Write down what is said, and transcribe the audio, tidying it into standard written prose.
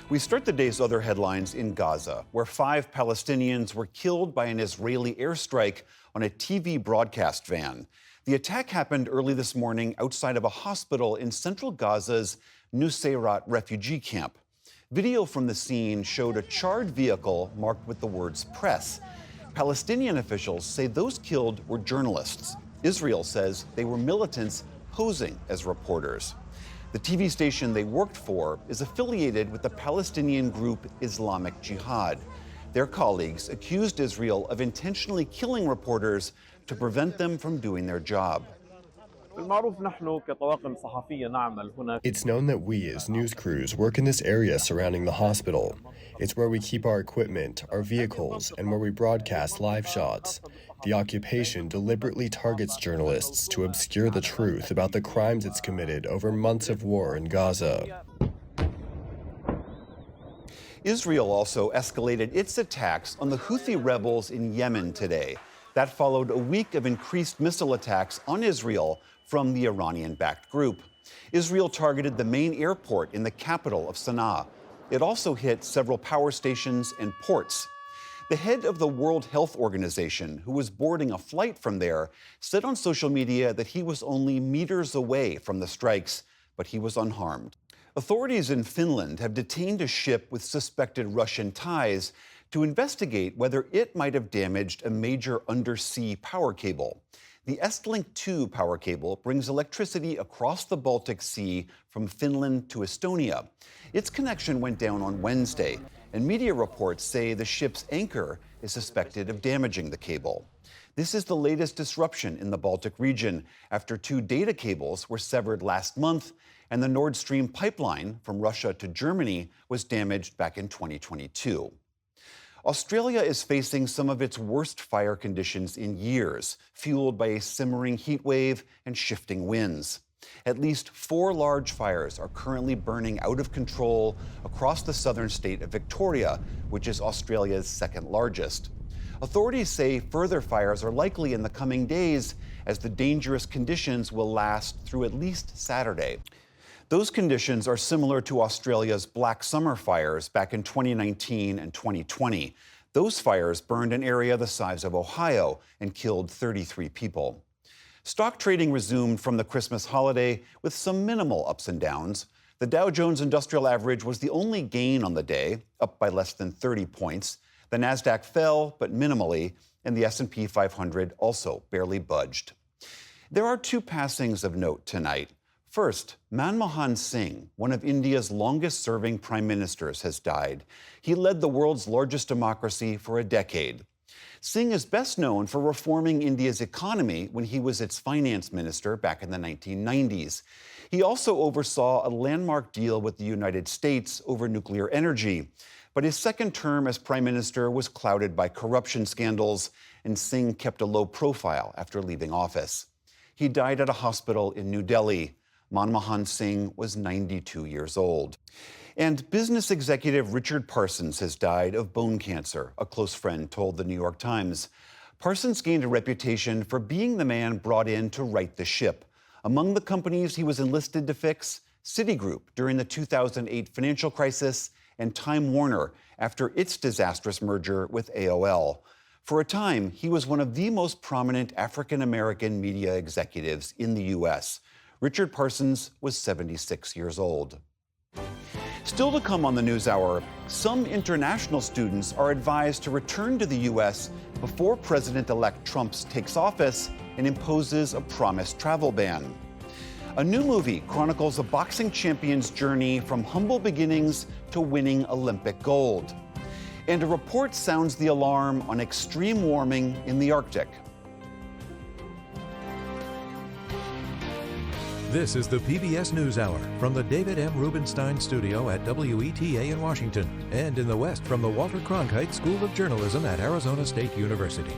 We start the day's other headlines in Gaza, where 5 Palestinians were killed by an Israeli airstrike on a TV broadcast van. The attack happened early this morning outside of a hospital in central Gaza's Nuseirat refugee camp. Video from the scene showed a charred vehicle marked with the words press. Palestinian officials say those killed were journalists. Israel says they were militants posing as reporters. The TV station they worked for is affiliated with the Palestinian group Islamic Jihad. Their colleagues accused Israel of intentionally killing reporters to prevent them from doing their job. It's known that we, as news crews, work in this area surrounding the hospital. It's where we keep our equipment, our vehicles, and where we broadcast live shots. The occupation deliberately targets journalists to obscure the truth about the crimes it's committed over months of war in Gaza. Israel also escalated its attacks on the Houthi rebels in Yemen today. That followed a week of increased missile attacks on Israel from the Iranian-backed group. Israel targeted the main airport in the capital of Sana'a. It also hit several power stations and ports. The head of the World Health Organization, who was boarding a flight from there, said on social media that he was only meters away from the strikes, but he was unharmed. Authorities in Finland have detained a ship with suspected Russian ties to investigate whether it might have damaged a major undersea power cable. The Estlink 2 power cable brings electricity across the Baltic Sea from Finland to Estonia. Its connection went down on Wednesday, and media reports say the ship's anchor is suspected of damaging the cable. This is the latest disruption in the Baltic region after 2 data cables were severed last month, and the Nord Stream pipeline from Russia to Germany was damaged back in 2022. Australia is facing some of its worst fire conditions in years, fueled by a simmering heat wave and shifting winds. At least 4 large fires are currently burning out of control across the southern state of Victoria, which is Australia's second largest. Authorities say further fires are likely in the coming days, as the dangerous conditions will last through at least Saturday. Those conditions are similar to Australia's Black Summer fires back in 2019 and 2020. Those fires burned an area the size of Ohio and killed 33 people. Stock trading resumed from the Christmas holiday with some minimal ups and downs. The Dow Jones Industrial Average was the only gain on the day, up by less than 30 points. The Nasdaq fell, but minimally, and the S&P 500 also barely budged. There are 2 passings of note tonight. First, Manmohan Singh, one of India's longest-serving prime ministers, has died. He led the world's largest democracy for a decade. Singh is best known for reforming India's economy when he was its finance minister back in the 1990s. He also oversaw a landmark deal with the United States over nuclear energy. But his second term as prime minister was clouded by corruption scandals, and Singh kept a low profile after leaving office. He died at a hospital in New Delhi. Manmohan Singh was 92 years old. And business executive Richard Parsons has died of bone cancer, a close friend told the New York Times. Parsons gained a reputation for being the man brought in to right the ship. Among the companies he was enlisted to fix, Citigroup during the 2008 financial crisis, and Time Warner after its disastrous merger with AOL. For a time, he was one of the most prominent African-American media executives in the U.S. Richard Parsons was 76 years old. Still to come on the NewsHour, some international students are advised to return to the U.S. before President-elect Trump takes office and imposes a promised travel ban. A new movie chronicles a boxing champion's journey from humble beginnings to winning Olympic gold. And a report sounds the alarm on extreme warming in the Arctic. This is the PBS NewsHour from the David M. Rubenstein studio at WETA in Washington and in the West from the Walter Cronkite School of Journalism at Arizona State University.